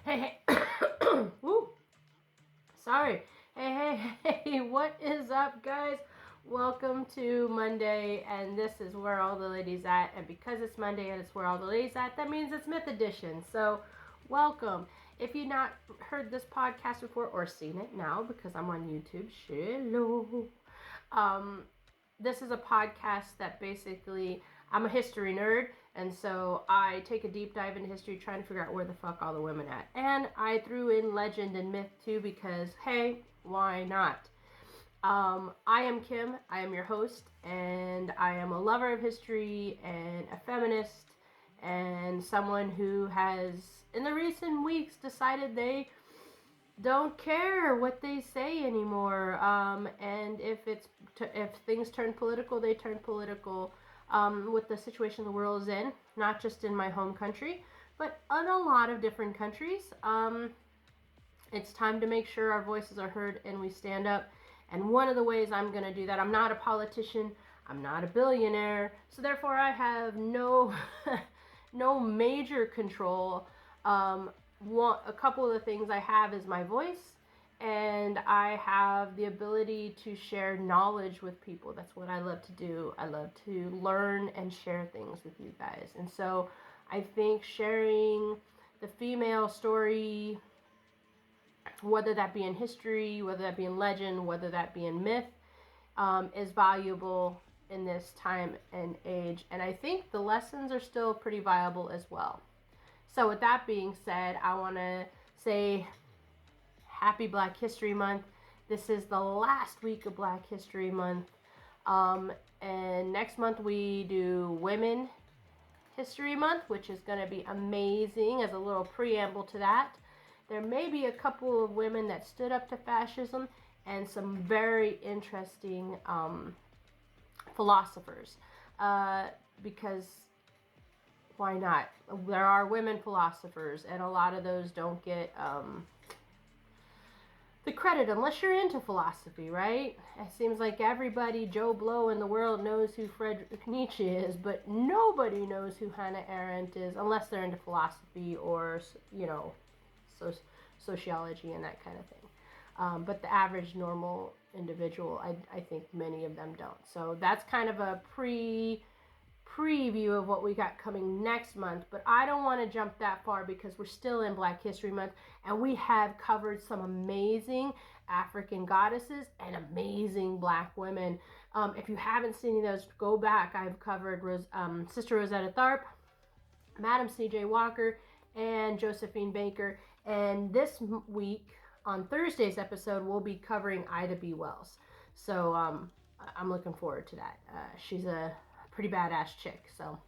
Hey, woo, sorry. Hey, what is up, guys? Welcome to Monday, and this is where all the ladies at. And because it's Monday and it's where all the ladies at, that means it's Myth Edition. So, welcome. If you've not heard this podcast before or seen it now, because I'm on YouTube, hello. This is a podcast that basically, I'm a history nerd, and so I take a deep dive into history trying to figure out where the fuck all the women at. And I threw in legend and myth too because, hey, why not? I am Kim, I am your host, and I am a lover of history and a feminist and someone who has, in the recent weeks, decided they don't care what they say anymore. And if things turn political, they turn political. With the situation the world is in, not just in my home country, but in a lot of different countries. It's time to make sure our voices are heard and we stand up. And one of the ways I'm going to do that, I'm not a politician, I'm not a billionaire, so therefore I have no no major control. A couple of the things I have is my voice, and I have the ability to share knowledge with people. That's what I love to do. I love to learn and share things with you guys. And so I think sharing the female story, whether that be in history, whether that be in legend, whether that be in myth, is valuable in this time and age. And I think the lessons are still pretty viable as well. So with that being said, I want to say happy Black History Month. This is the last week of Black History Month. And next month we do Women History Month, which is going to be amazing. As a little preamble to that, there may be a couple of women that stood up to fascism and some very interesting philosophers. Because why not? There are women philosophers, and a lot of those don't get the credit unless you're into philosophy, right? It seems like everybody, Joe Blow in the world, knows who Friedrich Nietzsche is, but nobody knows who Hannah Arendt is unless they're into philosophy or, sociology and that kind of thing. But the average normal individual, I think many of them don't. So that's kind of a preview of what we got coming next month, but I don't want to jump that far because we're still in Black History Month, and we have covered some amazing African goddesses and amazing Black women. If you haven't seen those, go back. I've covered Sister Rosetta Tharpe, Madam C.J. Walker, and Josephine Baker, and this week on Thursday's episode we'll be covering Ida B. Wells. So I'm looking forward to that. She's a pretty badass chick. So,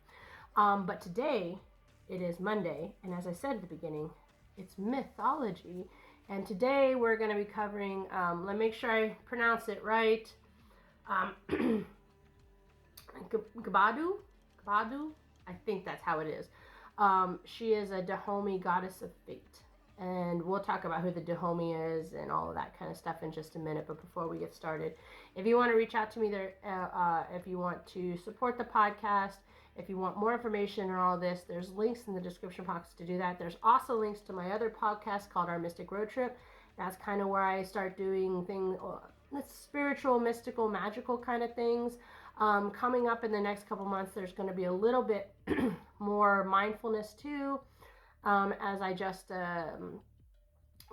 but today it is Monday, and as I said at the beginning, it's mythology. And today we're going to be covering, let me make sure I pronounce it right, Gbadu, I think that's how it is. She is a Dahomey goddess of fate. And we'll talk about who the Dahomey is and all of that kind of stuff in just a minute. But before we get started, if you want to reach out to me there, if you want to support the podcast, if you want more information on all this, there's links in the description box to do that. There's also links to my other podcast called Our Mystic Road Trip. That's kind of where I start doing things, spiritual, mystical, magical kind of things. Coming up in the next couple months, there's going to be a little bit more mindfulness too. As I just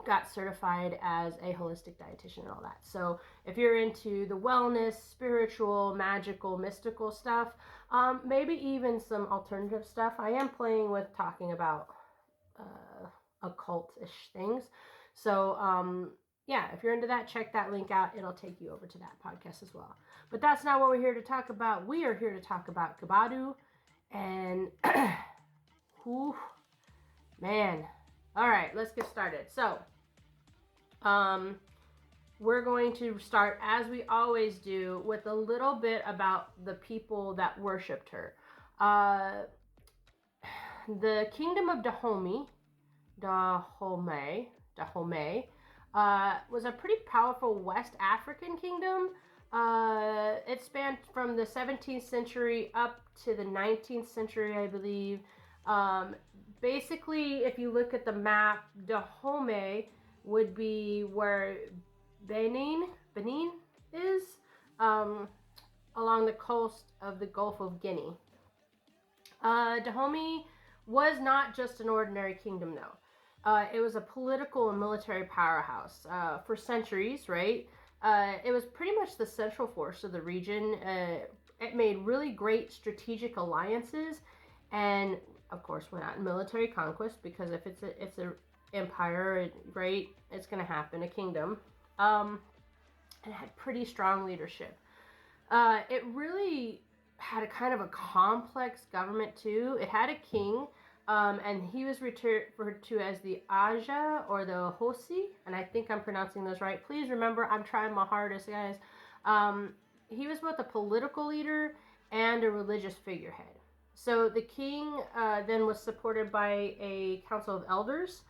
got certified as a holistic dietitian and all that. So if you're into the wellness, spiritual, magical, mystical stuff, maybe even some alternative stuff, I am playing with talking about occult-ish things. So yeah, if you're into that, check that link out. It'll take you over to that podcast as well. But that's not what we're here to talk about. We are here to talk about Gbadu and whew, man. All right, let's get started. So, we're going to start, as we always do, with a little bit about the people that worshipped her. The Kingdom of Dahomey was a pretty powerful West African kingdom. It spanned from the 17th century up to the 19th century, I believe. basically, if you look at the map, Dahomey would be where Benin is, along the coast of the Gulf of Guinea. Dahomey was not just an ordinary kingdom, though. It was a political and military powerhouse for centuries, right? It was pretty much the central force of the region. It made really great strategic alliances, and of course went out in military conquest, because if it's a empire, right, it's going to happen, a kingdom. And it had pretty strong leadership. It really had a kind of a complex government too. It had a king, and he was referred to as the Aja or the Hosi, and I think I'm pronouncing those right. Please remember, I'm trying my hardest, guys. He was both a political leader and a religious figurehead. So the king then was supported by a council of elders,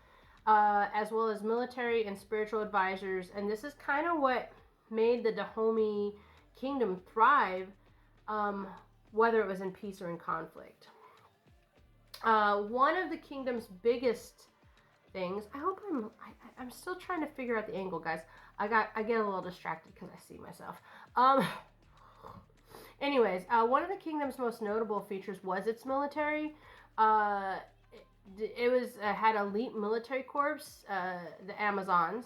as well as military and spiritual advisors, and this is kind of what made the Dahomey kingdom thrive, whether it was in peace or in conflict. One of the kingdom's biggest things, I'm still trying to figure out the angle, guys. I get a little distracted because I see myself. Anyways, one of the kingdom's most notable features was its military. It had elite military corps, the Amazons.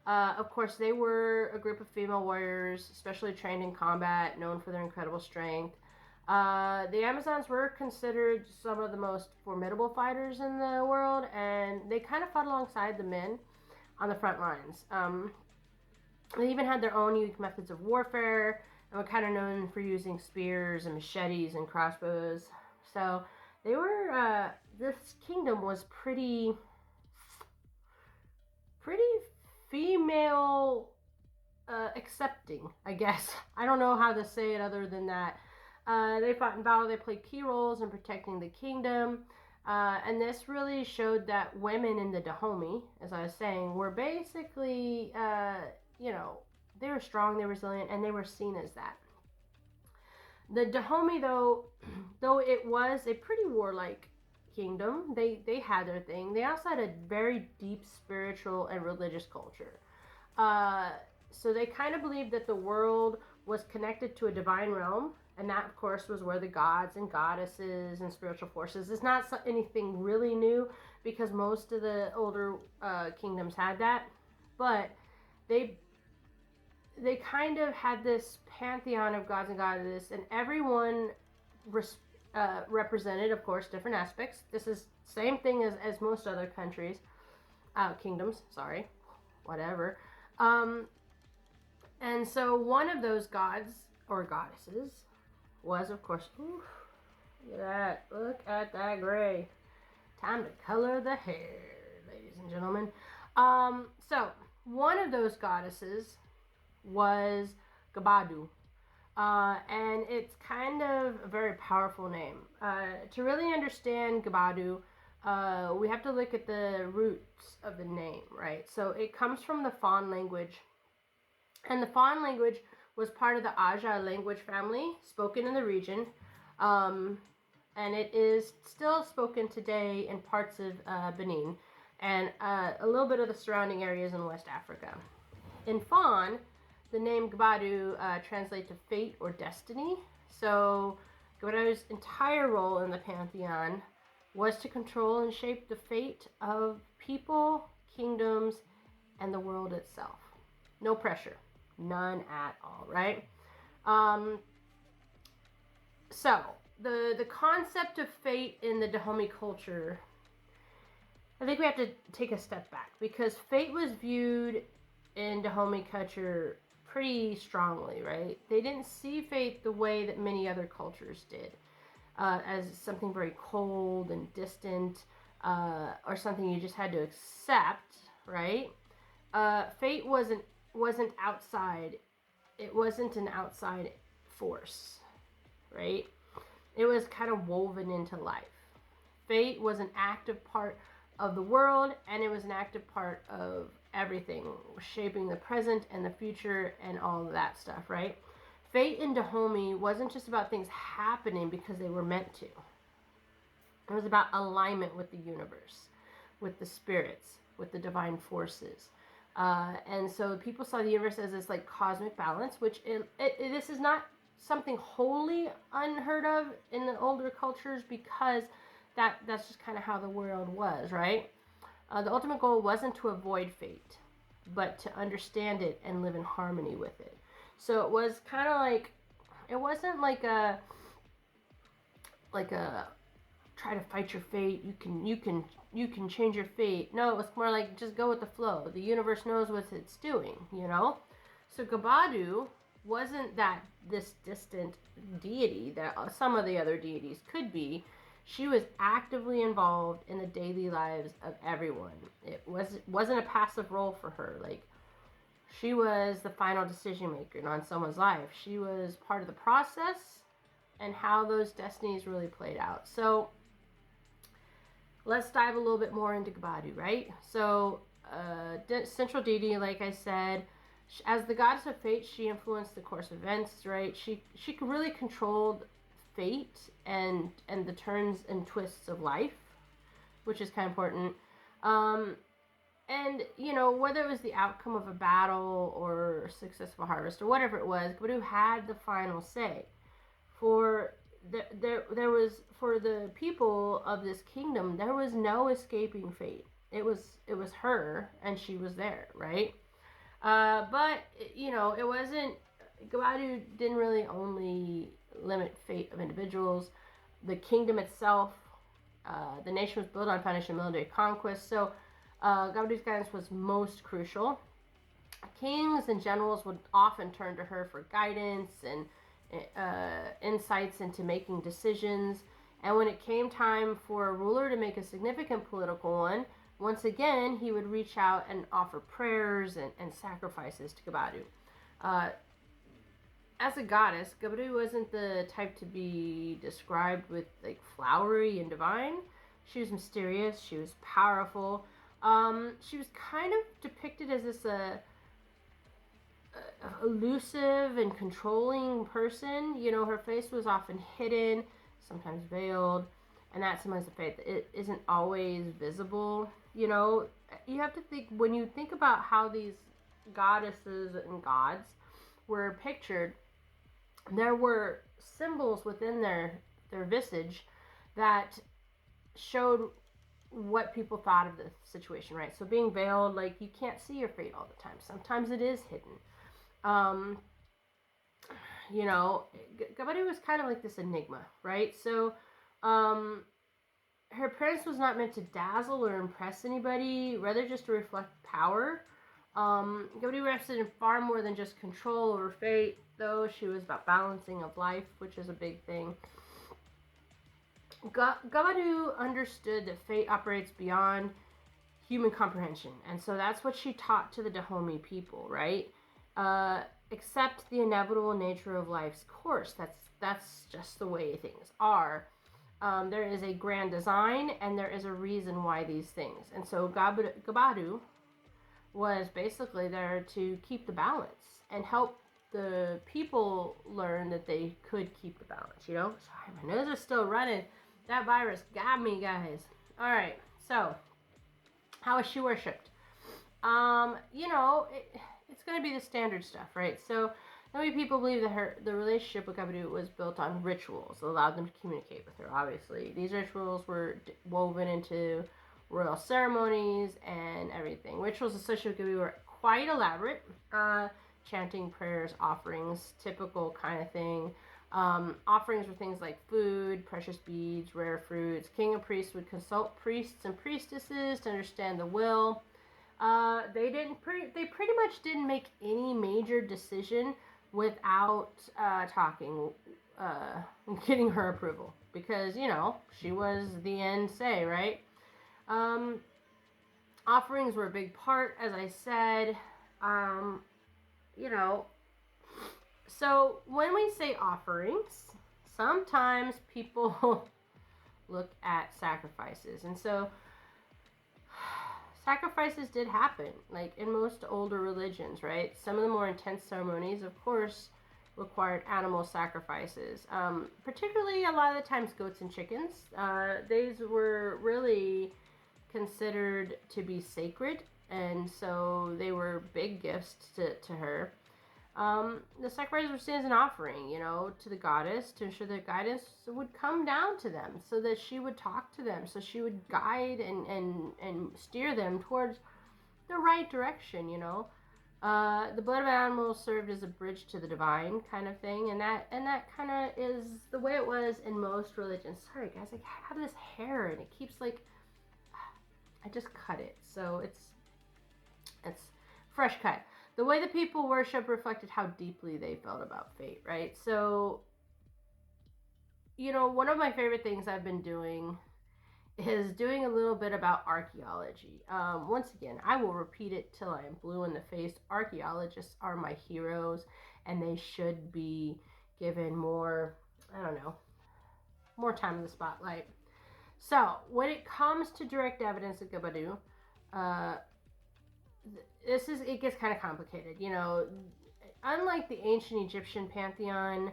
Of course, they were a group of female warriors, specially trained in combat, known for their incredible strength. The Amazons were considered some of the most formidable fighters in the world, and they kind of fought alongside the men on the front lines. They even had their own unique methods of warfare, and were kind of known for using spears and machetes and crossbows. So they were, this kingdom was pretty female accepting, I guess. I don't know how to say it other than that. They fought in battle. They played key roles in protecting the kingdom. And this really showed that women in the Dahomey, as I was saying, were basically, they were strong, they were resilient, and they were seen as that. The Dahomey, though it was a pretty warlike kingdom, they had their thing. They also had a very deep spiritual and religious culture. So they kind of believed that the world was connected to a divine realm, and that, of course, was where the gods and goddesses and spiritual forces. It's not anything really new, because most of the older kingdoms had that, but they kind of had this pantheon of gods and goddesses, and everyone represented, of course, different aspects. This is same thing as most other countries, kingdoms, sorry, whatever. And so one of those gods or goddesses was, of course, look at that gray. Time to color the hair, ladies and gentlemen. So one of those goddesses was Gbadu. And it's kind of a very powerful name. To really understand Gbadu, we have to look at the roots of the name, right? So it comes from the Fon language. And the Fon language was part of the Aja language family spoken in the region. And it is still spoken today in parts of Benin and a little bit of the surrounding areas in West Africa. In Fon, the name Gbadu translates to fate or destiny. So Gbadu's entire role in the pantheon was to control and shape the fate of people, kingdoms, and the world itself. No pressure. None at all, right? So the concept of fate in the Dahomey culture, I think we have to take a step back, because fate was viewed in Dahomey culture pretty strongly, right? They didn't see fate the way that many other cultures did, as something very cold and distant, or something you just had to accept, right? Fate wasn't outside. It wasn't an outside force, right? It was kind of woven into life. Fate was an active part of the world, and it was an active part of everything, shaping the present and the future and all of that stuff, right? Fate in Dahomey wasn't just about things happening because they were meant to. It was about alignment with the universe, with the spirits, with the divine forces. And so people saw the universe as this like cosmic balance, which this is not something wholly unheard of in the older cultures, because that's just kind of how the world was, right? The ultimate goal wasn't to avoid fate, but to understand it and live in harmony with it. So it was kind of like, it wasn't like a try to fight your fate. You can change your fate. No, it was more like just go with the flow. The universe knows what it's doing, you know? So Gbadu wasn't that this distant deity that some of the other deities could be. She was actively involved in the daily lives of everyone. It wasn't a passive role for her. Like, she was the final decision maker on someone's life. She was part of the process and how those destinies really played out. So let's dive a little bit more into Gbadu, right? So, central deity, like I said, as the goddess of fate, she influenced the course of events, right? She really controlled fate and the turns and twists of life, which is kind of important. And, you know, whether it was the outcome of a battle or successful harvest or whatever it was, Gbadu had the final say. For there was, for the people of this kingdom, there was no escaping fate. It was her, and she was there, right? But you know, it wasn't. Gbadu didn't really only limit fate of individuals. The kingdom itself, the nation was built on foundation of military conquest. So Gbadu's guidance was most crucial. Kings and generals would often turn to her for guidance and insights into making decisions. And when it came time for a ruler to make a significant political one, once again, he would reach out and offer prayers and sacrifices to Gbadu. As a goddess, Gbadu wasn't the type to be described with like flowery and divine. She was mysterious. She was powerful. She was kind of depicted as this elusive and controlling person. You know, her face was often hidden, sometimes veiled, and that symbolizes the faith. It isn't always visible. You know, you have to think, when you think about how these goddesses and gods were pictured, there were symbols within their visage that showed what people thought of the situation, right? So being veiled, like, you can't see your fate all the time. Sometimes it is hidden. You know, Gbadu was kind of like this enigma, right? So, her appearance was not meant to dazzle or impress anybody, rather just to reflect power. Gbadu rested in far more than just control over fate, though. She was about balancing of life, which is a big thing. Gbadu understood that fate operates beyond human comprehension, and so that's what she taught to the Dahomey people, right? Accept the inevitable nature of life's course. That's just the way things are. There is a grand design, and there is a reason why these things. And so Gbadu was basically there to keep the balance and help the people learn that they could keep the balance, you know? Sorry, my nose is still running. That virus got me, guys. All right, so how is she worshipped? You know, it's going to be the standard stuff, right? So many people believe that the relationship with Gbadu was built on rituals that allowed them to communicate with her, obviously. These rituals were woven into royal ceremonies and everything. Rituals associated with Gbadu were quite elaborate. Chanting, prayers, offerings, typical kind of thing. Offerings were things like food, precious beads, rare fruits. King and priests would consult priests and priestesses to understand the will. They pretty much didn't make any major decision without talking, getting her approval, because, you know, she was the end say, right? Offerings were a big part, as I said. You know, so when we say offerings, sometimes people look at sacrifices, and so sacrifices did happen, like in most older religions, right? Some of the more intense ceremonies, of course, required animal sacrifices. Particularly a lot of the times goats and chickens. These were really considered to be sacred, and so they were big gifts to her. The sacrifices were seen as an offering, to the goddess to ensure that guidance would come down to them, so that she would talk to them, so she would guide and steer them towards the right direction, The blood of animals served as a bridge to the divine kind of thing, and that kind of is the way it was in most religions. Sorry guys, I have this hair and it keeps I just cut it, so it's fresh cut. The way the people worship reflected how deeply they felt about fate, right? So, one of my favorite things I've been doing is doing a little bit about archaeology. Once again, I will repeat it till I am blue in the face. Archaeologists are my heroes, and they should be given more, more time in the spotlight. So, when it comes to direct evidence of Gbadu, it gets kind of complicated. Unlike the ancient Egyptian pantheon,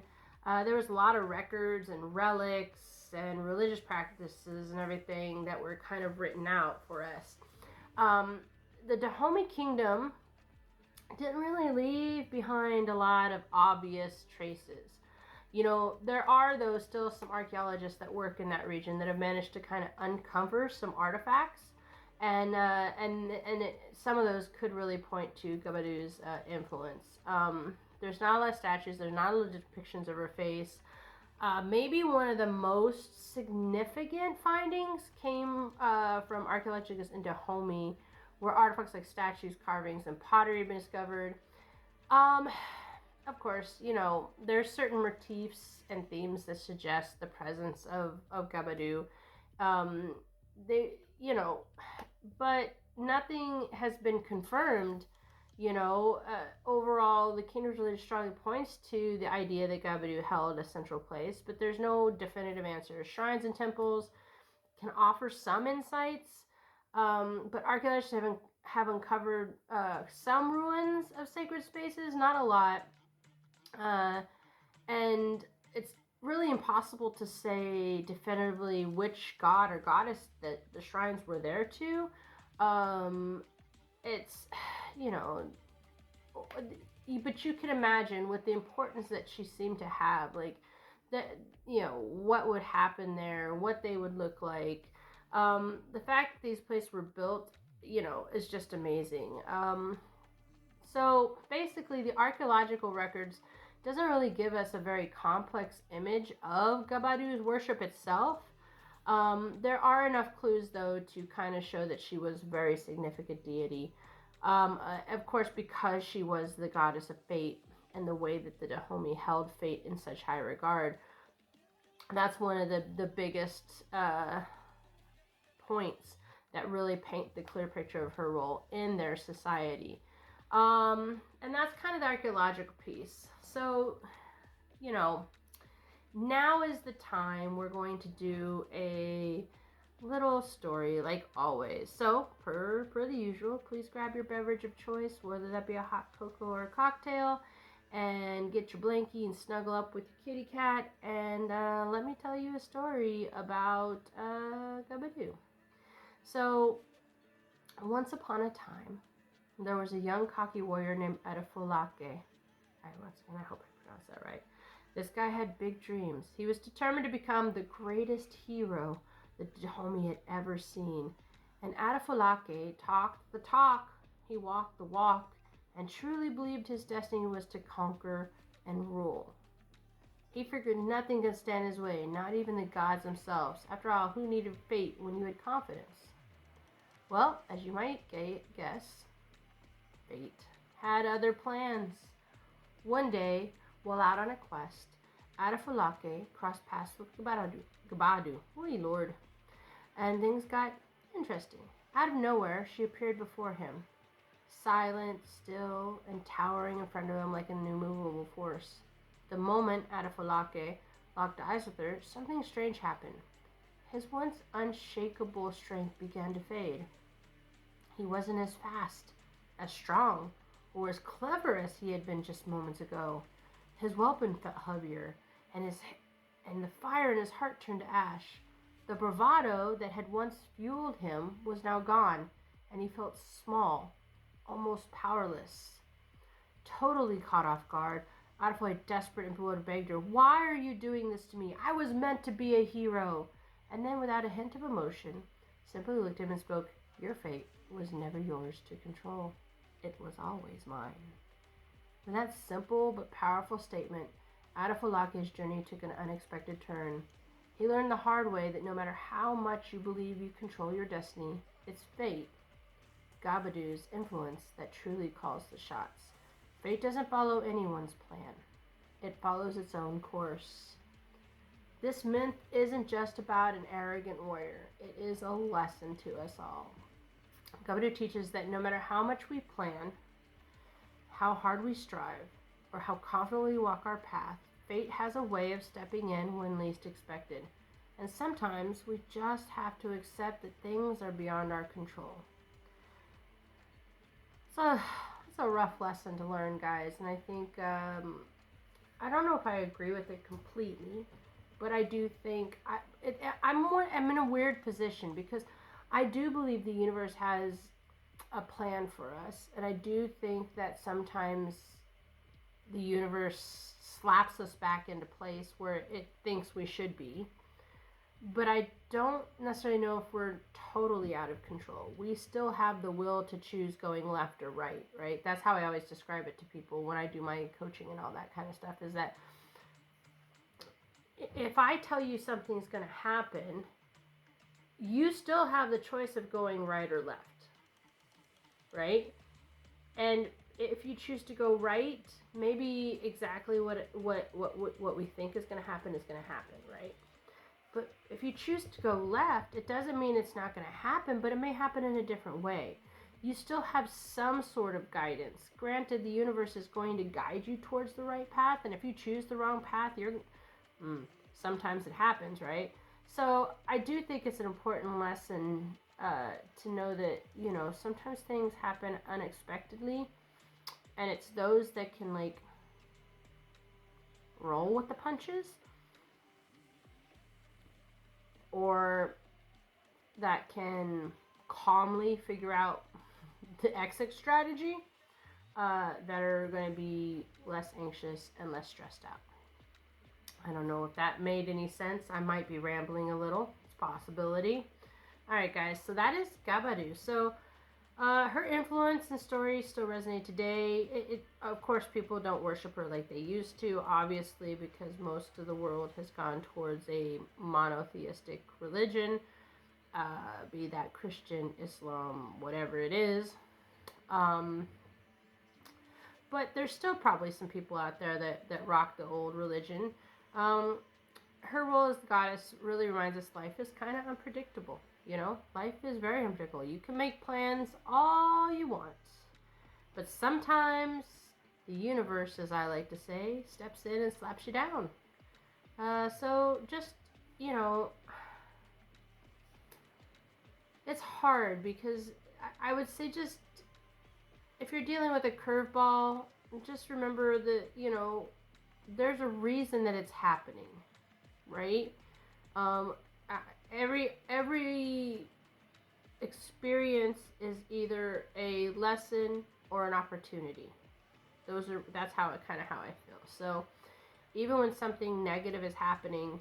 there was a lot of records and relics and religious practices and everything that were kind of written out for us. The Dahomey kingdom didn't really leave behind a lot of obvious traces. There are, though, still some archaeologists that work in that region that have managed to kind of uncover some artifacts, and some of those could really point to Gbadu's influence. There's not a lot of statues. There's not a lot of depictions of her face. Maybe one of the most significant findings came from archaeologists in Dahomey, where artifacts like statues, carvings, and pottery have been discovered. Of course, there's certain motifs and themes that suggest the presence of Gbadu. But nothing has been confirmed. Overall, the kingdom's religion strongly points to the idea that Gbadu held a central place, but there's no definitive answer. Shrines and temples can offer some insights, but archaeologists have uncovered some ruins of sacred spaces, not a lot. And it's really impossible to say definitively which god or goddess that the shrines were there to. It's, but you can imagine with the importance that she seemed to have, what would happen there, what they would look like. The fact that these places were built, is just amazing. So basically, the archaeological records doesn't really give us a very complex image of Gbadu's worship itself. There are enough clues, though, to kind of show that she was a very significant deity. Of course, because she was the goddess of fate, and the way that the Dahomey held fate in such high regard. That's one of the biggest points that really paint the clear picture of her role in their society. And that's kind of the archaeological piece. So, now is the time we're going to do a little story, like always. So, per the usual, please grab your beverage of choice, whether that be a hot cocoa or a cocktail, and get your blankie and snuggle up with your kitty cat, and let me tell you a story about Gbadu. So, once upon a time, there was a young cocky warrior named Adafulake. I hope I pronounced that right. This guy had big dreams. He was determined to become the greatest hero that Dahomey had ever seen. And Adafulake talked the talk, he walked the walk, and truly believed his destiny was to conquer and rule. He figured nothing could stand his way, not even the gods themselves. After all, who needed fate when you had confidence? Well, as you might guess, fate had other plans. One day, while out on a quest, Adafulake crossed paths with Gbadu. Holy Lord. And things got interesting. Out of nowhere, she appeared before him, silent, still, and towering in front of him like an immovable force. The moment Adafulake locked eyes with her, something strange happened. His once unshakable strength began to fade. He wasn't as fast, as strong, or as clever as he had been just moments ago. His weapon felt heavier, and the fire in his heart turned to ash. The bravado that had once fueled him was now gone, and he felt small, almost powerless. Totally caught off guard, Adolfo, desperate and bewildered, begged her, "Why are you doing this to me? I was meant to be a hero." And then, without a hint of emotion, simply looked at him and spoke, "Your fate was never yours to control. It was always mine." With that simple but powerful statement, Adolfo Lake's journey took an unexpected turn. He learned the hard way that no matter how much you believe you control your destiny, it's fate, Gbadu's influence, that truly calls the shots. Fate doesn't follow anyone's plan. It follows its own course. This myth isn't just about an arrogant warrior. It is a lesson to us all. Gbadu teaches that no matter how much we plan, how hard we strive, or how confidently we walk our path, fate has a way of stepping in when least expected. And sometimes we just have to accept that things are beyond our control. It's a rough lesson to learn, guys, and I think I don't know if I agree with it completely, but I do think I'm in a weird position because I do believe the universe has a plan for us, and I do think that sometimes the universe slaps us back into place where it thinks we should be. But I don't necessarily know if we're totally out of control. We still have the will to choose going left or right, right? That's how I always describe it to people when I do my coaching and all that kind of stuff, is that if I tell you something's going to happen, you still have the choice of going right or left, right? And if you choose to go right, maybe exactly what we think is going to happen, right? But if you choose to go left, it doesn't mean it's not going to happen, but it may happen in a different way. You still have some sort of guidance. Granted, the universe is going to guide you towards the right path, and if you choose the wrong path, sometimes it happens, right? So I do think it's an important lesson to know that, sometimes things happen unexpectedly, and it's those that can, roll with the punches, or that can calmly figure out the exit strategy, that are going to be less anxious and less stressed out. I don't know if that made any sense. I might be rambling a little. It's a possibility. Alright, guys, so that is Gbadu. So her influence and stories still resonate today. Of course, people don't worship her like they used to, obviously, because most of the world has gone towards a monotheistic religion, be that Christian, Islam, whatever it is. But there's still probably some people out there that rock the old religion. Her role as the goddess really reminds us life is kind of unpredictable. Life is very unpredictable. You can make plans all you want, but sometimes the universe, as I like to say, steps in and slaps you down. So just, it's hard because I would say just, if you're dealing with a curveball, just remember that, there's a reason that it's happening, right? Every experience is either a lesson or an opportunity. That's how I feel. So even when something negative is happening,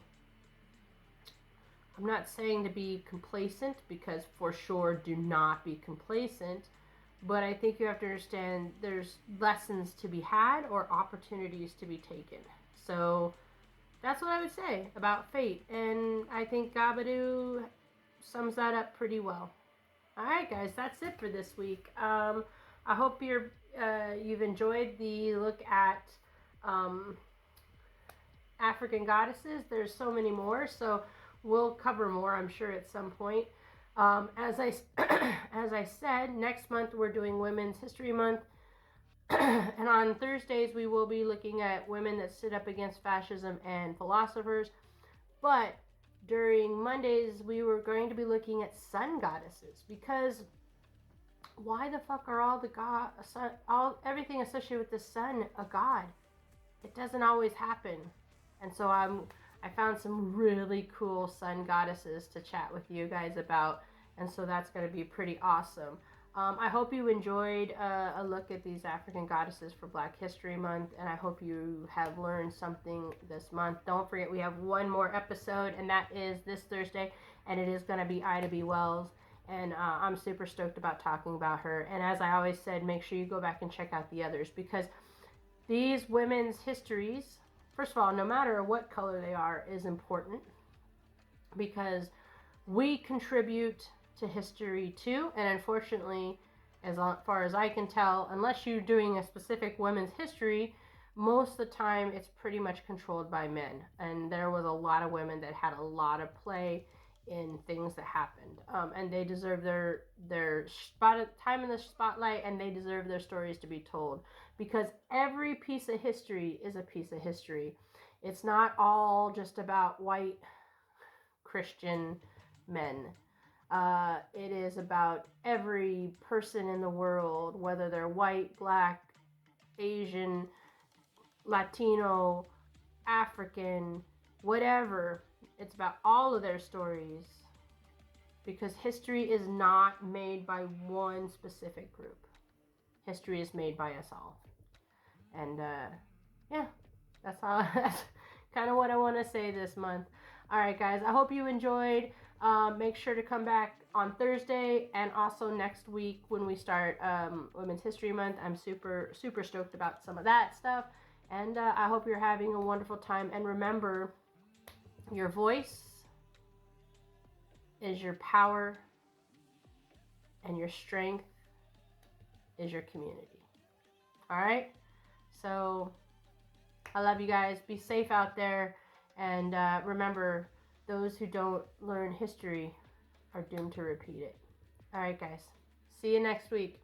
I'm not saying to be complacent, because for sure do not be complacent, but I think you have to understand there's lessons to be had or opportunities to be taken. So that's what I would say about fate, and I think Gbadu sums that up pretty well. Alright, guys, that's it for this week. I hope you've enjoyed the look at African goddesses. There's so many more, so we'll cover more, I'm sure, at some point. As I said, next month we're doing Women's History Month. And on Thursdays, we will be looking at women that stood up against fascism and philosophers. But during Mondays, we were going to be looking at sun goddesses, because why the fuck are all everything associated with the sun a god? it doesn't always happen. And so I found some really cool sun goddesses to chat with you guys about, and so that's going to be pretty awesome. I hope you enjoyed a look at these African goddesses for Black History Month, and I hope you have learned something this month. Don't forget, we have one more episode, and that is this Thursday, and it is going to be Ida B. Wells, and I'm super stoked about talking about her. And as I always said, make sure you go back and check out the others, because these women's histories, first of all, no matter what color they are, is important, because we contribute to history too. And unfortunately, as far as I can tell, unless you're doing a specific women's history, most of the time it's pretty much controlled by men. And there was a lot of women that had a lot of play in things that happened, and they deserve their time in the spotlight, and they deserve their stories to be told, because every piece of history is a piece of history. It's not all just about white Christian men. It is about every person in the world, whether they're white, black, Asian, Latino, African, whatever. It's about all of their stories, because history is not made by one specific group. History is made by us all. And yeah, that's all. That's kind of what I want to say this month. All right, guys, I hope you enjoyed. Make sure to come back on Thursday, and also next week when we start Women's History Month. I'm super stoked about some of that stuff, and I hope you're having a wonderful time. And remember, your voice is your power, and your strength is your community. All right? So I love you guys. Be safe out there. And remember, those who don't learn history are doomed to repeat it. All right, guys. See you next week.